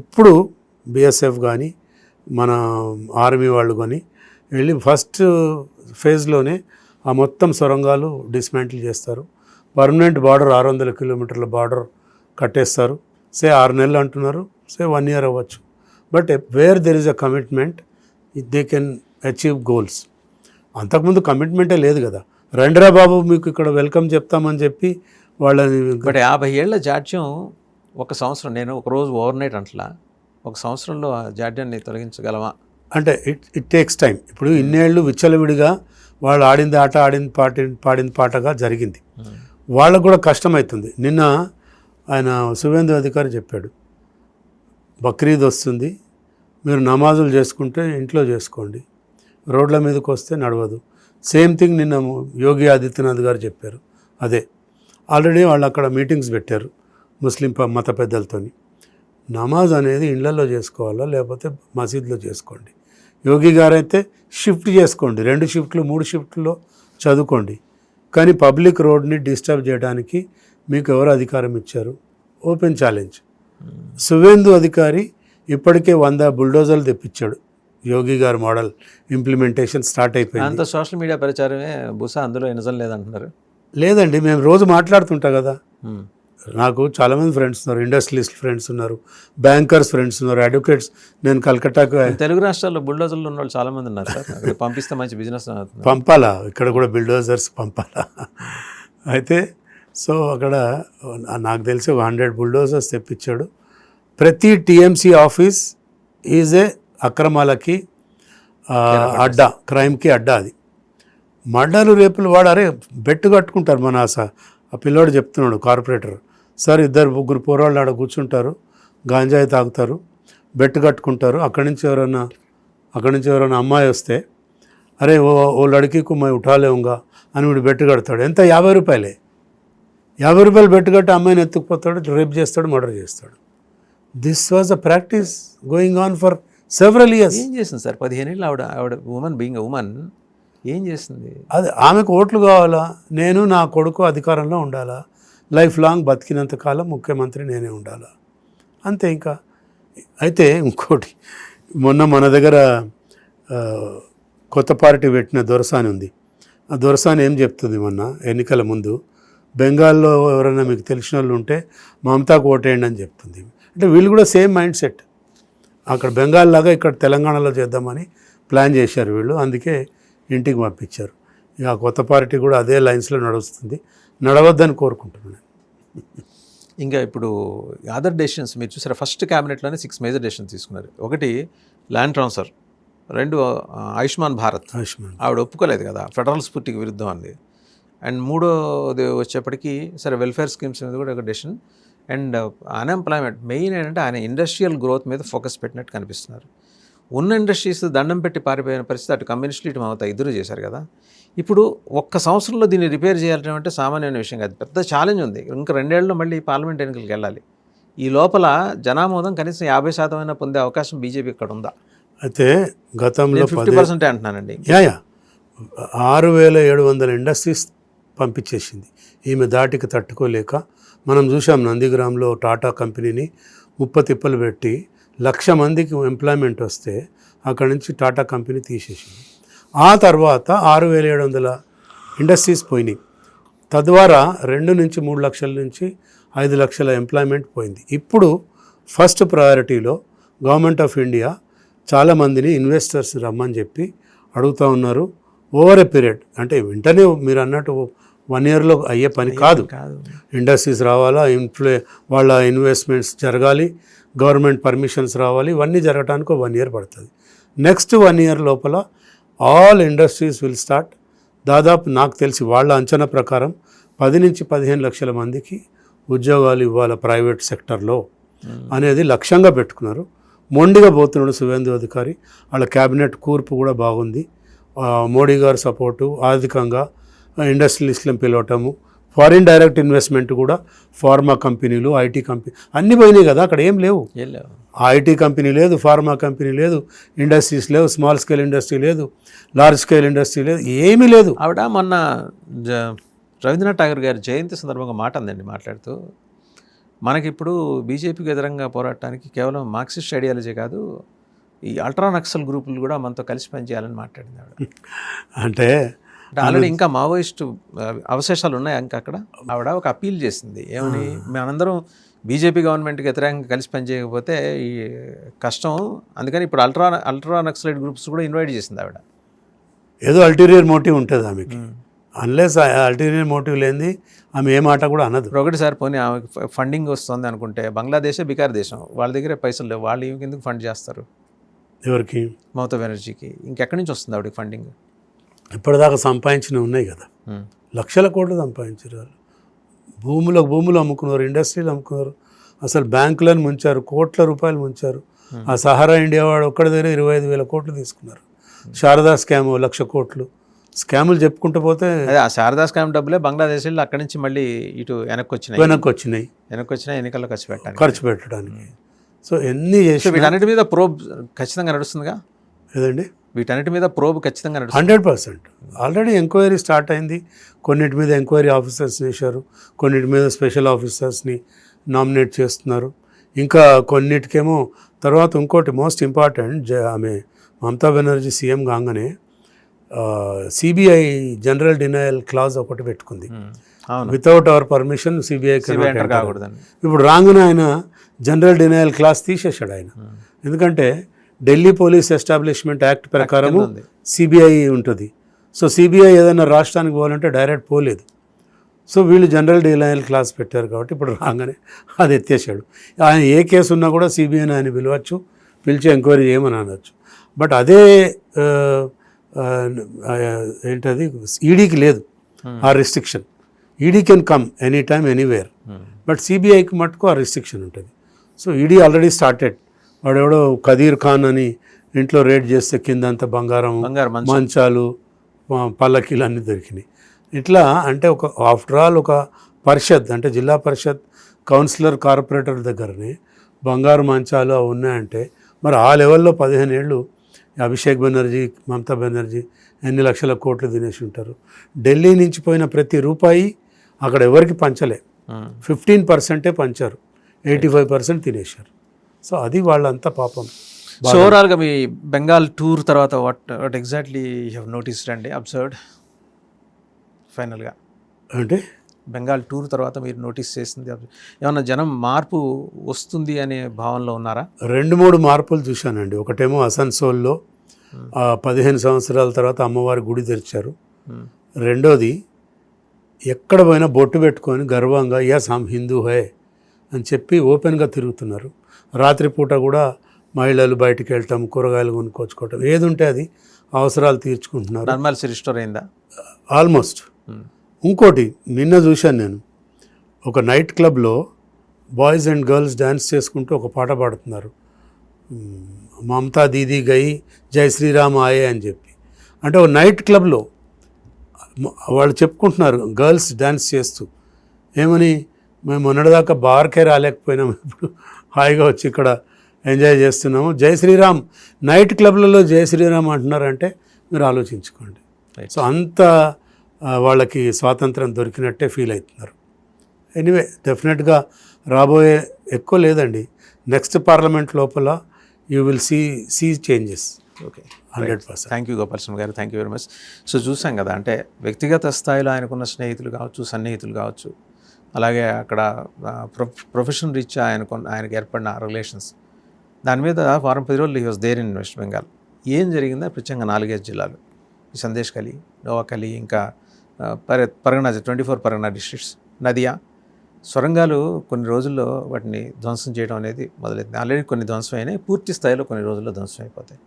ఇప్పుడు బిఎస్ఎఫ్ కానీ మన ఆర్మీ వాళ్ళు కానీ వెళ్ళి ఫస్ట్ ఫేజ్లోనే ఆ మొత్తం సొరంగాలు డిస్మాంటిల్ చేస్తారు. పర్మనెంట్ బార్డర్ 600 కిలోమీటర్ల బార్డర్ కట్టేస్తారు. 6 నెలలు అంటున్నారు, 1 year అవ్వచ్చు. But where there is a commitment they can achieve goals. అంతకుముందు కమిట్మెంటే లేదు కదా. రండిరా బాబు మీకు ఇక్కడ వెల్కమ్ చెప్తామని చెప్పి వాళ్ళని. బట్ 50 ఏళ్ల జాడ్యం ఒక సంవత్సరం, నేను ఒక రోజు ఓవర్ నైట్ అంటలా, ఒక సంవత్సరంలో ఆ జాడ్యాన్ని తొలగించగలమా అంటే ఇట్ టేక్స్ టైం. ఇప్పుడు ఇన్నేళ్ళు విచ్చలవిడిగా వాళ్ళు ఆడింది ఆట, పాడింది పాటగా జరిగింది. వాళ్ళకు కూడా కష్టమవుతుంది. నిన్న ఆయన సువేందు అధికారి చెప్పాడు, బక్రీద్ వస్తుంది, మీరు నమాజులు చేసుకుంటే ఇంట్లో చేసుకోండి, రోడ్ల మీదకి వస్తే నడవదు. సేమ్ థింగ్ నిన్న యోగి ఆదిత్యనాథ్ గారు చెప్పారు. అదే ఆల్రెడీ వాళ్ళు అక్కడ మీటింగ్స్ పెట్టారు ముస్లిం మత పెద్దలతోని. నమాజ్ అనేది ఇళ్లలో చేసుకోవాలా లేకపోతే మసీద్లో చేసుకోండి. యోగి గారైతే షిఫ్ట్ చేసుకోండి, 2 షిఫ్ట్లు 3 షిఫ్ట్లో చదువుకోండి, కానీ పబ్లిక్ రోడ్ని డిస్టర్బ్ చేయడానికి మీకు ఎవరు అధికారం ఇచ్చారు? Open challenge. సువేందు అధికారి ఇప్పటికే 100 బుల్డోజర్లు తెప్పించాడు. యోగి గారు మోడల్ ఇంప్లిమెంటేషన్ స్టార్ట్ అయిపోయింది. అంత సోషల్ మీడియా ప్రచారమే బుసా, అందులో నిజం లేదంటున్నారు. లేదండి, మేము రోజు మాట్లాడుతుంటా కదా. నాకు చాలామంది ఫ్రెండ్స్ ఉన్నారు, ఇండస్ట్రియలిస్ట్ ఫ్రెండ్స్ ఉన్నారు, బ్యాంకర్స్ ఫ్రెండ్స్ ఉన్నారు, అడ్వకేట్స్. నేను కలకట్టాకు, తెలుగు రాష్ట్రాల్లో బుల్డోజర్లు ఉన్న వాళ్ళు చాలామంది ఉన్నారు సార్. అక్కడ పంపిస్తే మంచి బిజినెస్ పంపాలా, ఇక్కడ కూడా బిల్డోజర్స్ పంపాలా. అయితే సో అక్కడ నాకు తెలిసి 100 బుల్డోజర్స్ తెప్పించాడు. ప్రతి టీఎంసీ ఆఫీస్ ఈజ్ ఏ అక్రమాలకి అడ్డా, క్రైమ్కి అడ్డా. అది మర్డర్లు రేపులు వాడారే బెట్టు కట్టుకుంటారు. మన ఆ పిల్లోడు చెప్తున్నాడు, కార్పొరేటర్ సార్, 2-3 పోరాళ్ళు ఆడ కూర్చుంటారు, గాంజాయి తాగుతారు, బెట్టు కట్టుకుంటారు. అక్కడి నుంచి ఎవరైనా అమ్మాయి వస్తే అరే ఓ లడికీకు మై ఉఠాలేవుగా అని వీడు బెట్టు కడతాడు. ఎంత? 50 రూపాయలే. 50 రూపాయలు బెట్టు కట్టి అమ్మాయిని ఎత్తుకుపోతాడు, రేప్ చేస్తాడు, మర్డర్ చేస్తాడు. This was a practice going on for several years. ఏం చేసింది సార్ 15 ఏళ్ళు ఆవిడ ఉమెన్ బీయింగ్ ఉమెన్ ఏం చేసింది? అది ఆమెకు ఓట్లు కావాలా, నేను నా కొడుకు అధికారంలో ఉండాలా, లైఫ్ లాంగ్ బతికినంత కాలం ముఖ్యమంత్రి నేనే ఉండాలా, అంతే. ఇంకా అయితే ఇంకోటి, మన దగ్గర కొత్త పార్టీ పెట్టిన దొరసాని ఉంది. ఆ దొరసాని ఏం చెప్తుంది, మొన్న ఎన్నికల ముందు బెంగాల్లో ఎవరైనా మీకు తెలిసిన వాళ్ళు ఉంటే మమతాకు ఓటేయండి అని చెప్తుంది. అంటే వీళ్ళు కూడా సేమ్ మైండ్ సెట్, అక్కడ బెంగాల్ లాగా ఇక్కడ తెలంగాణలో చేద్దామని ప్లాన్ చేశారు వీళ్ళు, అందుకే ఇంటికి పంపించారు. ఇక కొత్త పార్టీ కూడా అదే లైన్స్లో నడుస్తుంది, నడవద్దని కోరుకుంటున్నాను. ఇంకా ఇప్పుడు అదర్ డెసిషన్స్ మీరు చూసారా, ఫస్ట్ క్యాబినెట్లోనే 6 మేజర్ డెసిషన్స్ తీసుకున్నారు. ఒకటి ల్యాండ్ ట్రాన్స్ఫర్, 2 ఆయుష్మాన్ భారత్, ఆవిడ ఒప్పుకోలేదు కదా, ఫెడరల్ స్ఫూర్తికి విరుద్ధం అంది. అండ్ 3వది వచ్చేప్పటికి సరే వెల్ఫేర్ స్కీమ్స్ మీద కూడా ఒక డెసిషన్. అండ్ అన్ఎంప్లాయ్మెంట్ మెయిన్ ఏంటంటే ఆయన ఇండస్ట్రియల్ గ్రోత్ మీద ఫోకస్ పెట్టినట్టు కనిపిస్తున్నారు. ఉన్న ఇండస్ట్రీస్ దండం పెట్టి పారిపోయిన పరిస్థితి, అటు కమ్యూనిస్టులు ఇటు మమతా ఇద్దరు చేశారు కదా. ఇప్పుడు ఒక్క సంవత్సరంలో దీన్ని రిపేర్ చేయాలంటే సామాన్యమైన విషయం కాదు, పెద్ద ఛాలెంజ్ ఉంది. ఇంకా 2 ఏళ్ళలో మళ్ళీ పార్లమెంట్ ఎన్నికలకు వెళ్ళాలి. ఈ లోపల జనామోదం కనీసం 50% అయినా పొందే అవకాశం బీజేపీ ఇక్కడ ఉందా? అయితే గతంలో 50% అంటున్నానండి. 6700 ఇండస్ట్రీస్ పంపించేసింది ఈమె ధాటికి తట్టుకోలేక. మనం చూసాం నందిగ్రామ్లో టాటా కంపెనీని ముప్పతిప్పలు పెట్టి 1,00,000 మందికి ఎంప్లాయ్మెంట్ వస్తే అక్కడి నుంచి టాటా కంపెనీ తీసేసింది. ఆ తర్వాత 6700 ఇండస్ట్రీస్ పోయినాయి. తద్వారా 2 నుంచి 3 లక్షల నుంచి 5 లక్షల ఎంప్లాయ్మెంట్ పోయింది. ఇప్పుడు ఫస్ట్ ప్రయారిటీలో గవర్నమెంట్ ఆఫ్ ఇండియా చాలామందిని ఇన్వెస్టర్స్ రమ్మని చెప్పి అడుగుతూ ఉన్నారు. ఓవర్ ఎ పీరియడ్, అంటే వెంటనే మీరు అన్నట్టు 1 yearలో అయ్యే పని కాదు. ఇండస్ట్రీస్ రావాలా, వాళ్ళ ఇన్వెస్ట్మెంట్స్ జరగాలి, గవర్నమెంట్ పర్మిషన్స్ రావాలి, ఇవన్నీ జరగడానికి 1 year పడుతుంది. నెక్స్ట్ 1 year లోపల ఆల్ ఇండస్ట్రీస్ విల్ స్టార్ట్. దాదాపు నాకు తెలిసి వాళ్ళ అంచనా ప్రకారం 10 నుంచి 15 లక్షల మందికి ఉద్యోగాలు ఇవ్వాలి ప్రైవేట్ సెక్టర్లో అనేది లక్ష్యంగా పెట్టుకున్నారు. మొండిగా పోతున్నాడు సువేందు అధికారి. వాళ్ళ క్యాబినెట్ కూర్పు కూడా బాగుంది. మోడీ గారు సపోర్టు, ఆర్థికంగా ఇండస్ట్రియలిస్టులను పిలవటము, ఫారిన్ డైరెక్ట్ ఇన్వెస్ట్మెంట్ కూడా, ఫార్మా కంపెనీలు, ఐటీ కంపెనీ అన్నీ పోయినాయి కదా. అక్కడ ఏం లేవు, ఐటీ కంపెనీ లేదు, ఫార్మా కంపెనీ లేదు, ఇండస్ట్రీస్ లేవు, స్మాల్ స్కేల్ ఇండస్ట్రీ లేదు, లార్జ్ స్కేల్ ఇండస్ట్రీ లేదు, ఏమీ లేదు. ఆవిడ మొన్న రవీంద్రనాథ్ ఠాగూర్ గారి జయంతి సందర్భంగా మాట అందండి, మాట్లాడుతూ మనకిప్పుడు బీజేపీకి ఎదురంగా పోరాటానికి కేవలం మార్క్సిస్ట్ ఐడియాలజీ కాదు, ఈ అల్ట్రా నక్సల్ గ్రూపులు కూడా మనతో కలిసి పనిచేయాలని మాట్లాడింది ఆవిడ. అంటే ఆల్రెడీ ఇంకా మావోయిస్టు అవశేషాలు ఉన్నాయి ఇంకా అక్కడ. ఆవిడ ఒక అప్పీల్ చేసింది ఏమని, మనందరం బీజేపీ గవర్నమెంట్కి వ్యతిరేకంగా కలిసి పనిచేయకపోతే ఈ కష్టం, అందుకని ఇప్పుడు అల్ట్రా నక్సలైట్ గ్రూప్స్ కూడా ఇన్వైట్ చేసింది ఆవిడ. ఏదో అల్టీరియర్ మోటివ్ ఉంటుంది ఆమెకి, అన్లెస్ అల్టీరియర్ మోటివ్ లేనిది ఆమె ఏ మాట కూడా అనదు. ఒకటిసారి పోనీ ఆమెకి ఫండింగ్ వస్తుంది అనుకుంటే, బంగ్లాదేశే బికార్ దేశం, వాళ్ళ దగ్గర పైసలు లేవు, వాళ్ళు ఎందుకు ఫండ్ చేస్తారు? ఎవరికి? మమతా బెనర్జీకి. ఇంకెక్కడి నుంచి వస్తుంది ఆవిడకి ఫండింగ్? ఇప్పటిదాకా సంపాదించినవి ఉన్నాయి కదా, లక్షల కోట్లు సంపాదించారు వాళ్ళు. భూములు అమ్ముకున్నారు, ఇండస్ట్రీలు అమ్ముకున్నారు, అసలు బ్యాంకులను ముంచారు, కోట్ల రూపాయలు ముంచారు. ఆ సహారా ఇండియా వాడు ఒక్కడి దగ్గర 25,000 కోట్లు తీసుకున్నారు. శారదా స్కామ్ 1,00,000 కోట్లు స్కాములు చెప్పుకుంటూ పోతే, అదే ఆ శారదా స్కామ్ డబ్బులే బంగ్లాదేశ్ అక్కడి నుంచి మళ్ళీ ఇటు వెనక్కి వచ్చినాయి ఎన్నికల్లో ఖర్చు పెట్టడానికి. సో ఎన్ని చేసి వీటన్నిటి మీద ప్రోబ్ ఖచ్చితంగా నడుస్తుందిగా. ఏదండి? వీటన్నిటి మీద ప్రోబ్ ఖచ్చితంగా నడుస్తుంది. 100% ఆల్రెడీ ఎంక్వైరీ స్టార్ట్ అయింది. కొన్నిటి మీద ఎంక్వైరీ ఆఫీసర్స్ వేశారు, కొన్నిటి మీద స్పెషల్ ఆఫీసర్స్ని నామినేట్ చేస్తున్నారు. ఇంకా కొన్నిటికేమో తర్వాత ఇంకోటి మోస్ట్ ఇంపార్టెంట్, ఆమె మమతా బెనర్జీ సీఎం కాగానే సిబిఐ జనరల్ డినయల్ క్లాజ్ ఒకటి పెట్టుకుంది. వితౌట్ అవర్ పర్మిషన్ సిబిఐ కాకూడదని. ఇప్పుడు రాగానే ఆయన జనరల్ డినయల్ క్లాస్ తీసేశాడు ఆయన. ఎందుకంటే ఢిల్లీ పోలీస్ ఎస్టాబ్లిష్మెంట్ యాక్ట్ ప్రకారము సిబిఐ ఉంటుంది. సో సిబిఐ ఏదైనా రాష్ట్రానికి పోవాలంటే డైరెక్ట్ పోలేదు. సో వీళ్ళు జనరల్ డినయల్ క్లాస్ పెట్టారు కాబట్టి ఇప్పుడు రాగానే అది ఎత్తేసాడు. ఆయన ఏ కేసు ఉన్నా కూడా సిబిఐని ఆయన పిలవచ్చు, పిలిచి ఎంక్వైరీ చేయమని అనొచ్చు. బట్ అదే ఏంటది, ఈడీకి లేదు ఆ restriction. ED can come any time anywhere, but సిబిఐకి మటుకు ఆ రిస్ట్రిక్షన్ ఉంటుంది. So ED already started. వాడెవడో ఖదీర్ ఖాన్ అని ఇంట్లో రేడ్ చేస్తే కిందంతా బంగారం, మంచాలు, పల్లకీలు అన్నీ దొరికినాయి. ఇట్లా అంటే ఒక ఆఫ్టర్ ఆల్ ఒక పరిషత్ అంటే జిల్లా పరిషత్ కౌన్సిలర్ కార్పొరేటర్ దగ్గరనే బంగారు మంచాలు అవి ఉన్నాయంటే మరి ఆ లెవెల్లో 15 ఏళ్ళు అభిషేక్ బెనర్జీ, మమతా బెనర్జీ ఎన్ని లక్షల కోట్లు తినేసి ఉంటారు. ఢిల్లీ నుంచి పోయిన ప్రతి రూపాయి అక్కడ ఎవరికి పంచలే, 15% పంచారు, 85% తినేశారు. సో అది వాళ్ళంతా పాపం. సో ఓవరాల్గా మీ బెంగాల్ టూర్ తర్వాత what exactly you have noticed అండి, అబ్జర్వ్డ్ ఫైనల్గా? అంటే బెంగాల్ టూర్ తర్వాత మీరు నోటీస్ చేసింది ఏమన్నా జనం మార్పు వస్తుంది అనే భావనలో ఉన్నారా? 2-3 మార్పులు చూశానండి. ఒకటేమో అసన్సోల్లో 15 సంవత్సరాల తర్వాత అమ్మవారి గుడి తెరిచారు. రెండోది ఎక్కడ పోయినా బొట్టు పెట్టుకొని గర్వంగా యస్ హమ్ హిందూ హై అని చెప్పి ఓపెన్గా తిరుగుతున్నారు. రాత్రిపూట కూడా మహిళలు బయటికి వెళ్ళటం, కూరగాయలు కొనుక్కొచ్చుకోవటం, ఏది ఉంటే అది అవసరాలు తీర్చుకుంటున్నారు. నార్మల్సీ రిస్టోర్ అయిందా ఆల్మోస్ట్. ఇంకోటి నిన్న చూశాను నేను, ఒక నైట్ క్లబ్లో బాయ్స్ అండ్ గర్ల్స్ డ్యాన్స్ చేసుకుంటూ ఒక పాట పాడుతున్నారు, మమతా దీదీ గై జై శ్రీరామ్ ఆయే అని చెప్పి. అంటే ఒక నైట్ క్లబ్లో వాళ్ళు చెప్పుకుంటున్నారు గర్ల్స్ డ్యాన్స్ చేస్తూ, ఏమని, మేము మొన్నటిదాకా బార్కే రాలేకపోయినాము, ఇప్పుడు హాయిగా వచ్చి ఇక్కడ ఎంజాయ్ చేస్తున్నాము, జై శ్రీరామ్. నైట్ క్లబ్లలో జై శ్రీరామ్ అంటున్నారంటే మీరు ఆలోచించుకోండి. సో అంత వాళ్ళకి స్వాతంత్రం దొరికినట్టే ఫీల్ అవుతున్నారు. ఎనీవే డెఫినెట్గా రాబోయే ఎక్కువ లేదండి, నెక్స్ట్ పార్లమెంట్ లోపల you will see changes. Okay, 100%. Thank you Gopalaswamy garu, thank you very much. So చూసాం కదా, అంటే వ్యక్తిగత స్థాయిలో ఆయనకున్న స్నేహితులు కావచ్చు, సన్నిహితులు కావచ్చు, అలాగే అక్కడ ప్రొఫెషనల్ రీత్యా ఆయనకు ఏర్పడిన రిలేషన్స్, దాని మీద వారం 10 రోజులు he was there in West Bengal. ఏం జరిగిందో ప్రత్యేకంగా 4 జిల్లాలు, ఈ సందేశ్ ఖలీ, నోవాఖలీ, ఇంకా పరగనా 24 పరగనా డిస్ట్రిక్ట్స్, నదియా సొరంగాలు కొన్ని రోజుల్లో వాటిని ధ్వంసం చేయడం అనేది మొదలైంది. ఆల్రెడీ కొన్ని ధ్వంసం అయినాయి, పూర్తి స్థాయిలో కొన్ని రోజుల్లో ధ్వంసం అయిపోతాయి.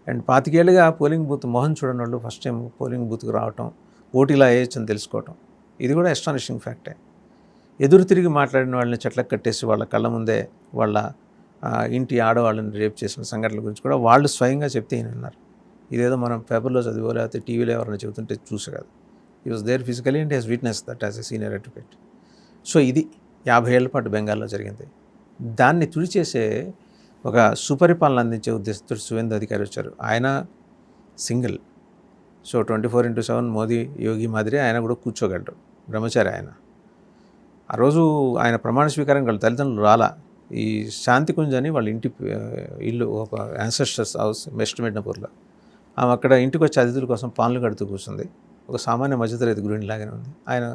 అండ్ 25 ఏళ్ళుగా పోలింగ్ బూత్ మొహం చూడని వాళ్ళు ఫస్ట్ టైం పోలింగ్ బూత్కి రావటం, ఓటీలా వేయచ్చు అని తెలుసుకోవటం, ఇది కూడా ఎస్టానిషింగ్ ఫ్యాక్టే. ఎదురు తిరిగి మాట్లాడిన వాళ్ళని చెట్లకు కట్టేసి వాళ్ళ కళ్ళ ముందే వాళ్ళ ఇంటి ఆడవాళ్ళని రేప్ చేసిన సంఘటనల గురించి కూడా వాళ్ళు స్వయంగా చెప్తే ఈయన విన్నారు. ఇదేదో మనం పేపర్లో చదివో లేకపోతే టీవీలో ఎవరైనా చెబుతుంటే చూసే కాదు. He was there physically and he's witness that as a senior advocate. సో ఇది 50 ఏళ్ల పాటు బెంగాల్లో జరిగింది. దాన్ని తుడిచేసే ఒక సుపరిపాలన అందించే ఉద్దేశంతో సువేందు అధికారి వచ్చారు. ఆయన సింగిల్, సో 24/7 మోదీ యోగి మాదిరి ఆయన కూడా కూర్చోగలరు, బ్రహ్మచారి ఆయన. ఆ రోజు ఆయన ప్రమాణ స్వీకారం వాళ్ళ తల్లిదండ్రులు రాలా. ఈ శాంతికుంజ్ అని వాళ్ళ ఇంటి ఇల్లు, ఒక యాన్సెస్టర్స్ హౌస్ వెస్ట్ మిడ్నపూర్లో. ఆమె అక్కడ ఇంటికి వచ్చే అతిథుల కోసం పాన్లు కడుతూ కూర్చుంది. ఒక సామాన్య మధ్యతరగతి గృహిణిలాగానే ఉంది. ఆయన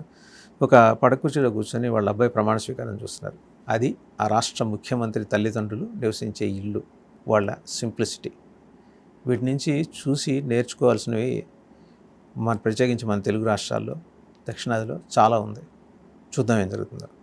ఒక పడకుర్చీలో కూర్చొని వాళ్ళ అబ్బాయి ప్రమాణ స్వీకారం చూస్తున్నారు. అది ఆ రాష్ట్ర ముఖ్యమంత్రి తల్లిదండ్రులు నివసించే ఇల్లు, వాళ్ళ సింప్లిసిటీ. వీటి నుంచి చూసి నేర్చుకోవాల్సినవి ప్రత్యేకించి మన తెలుగు రాష్ట్రాల్లో, దక్షిణాదిలో చాలా ఉంది. చూద్దాం ఏం జరుగుతుందో.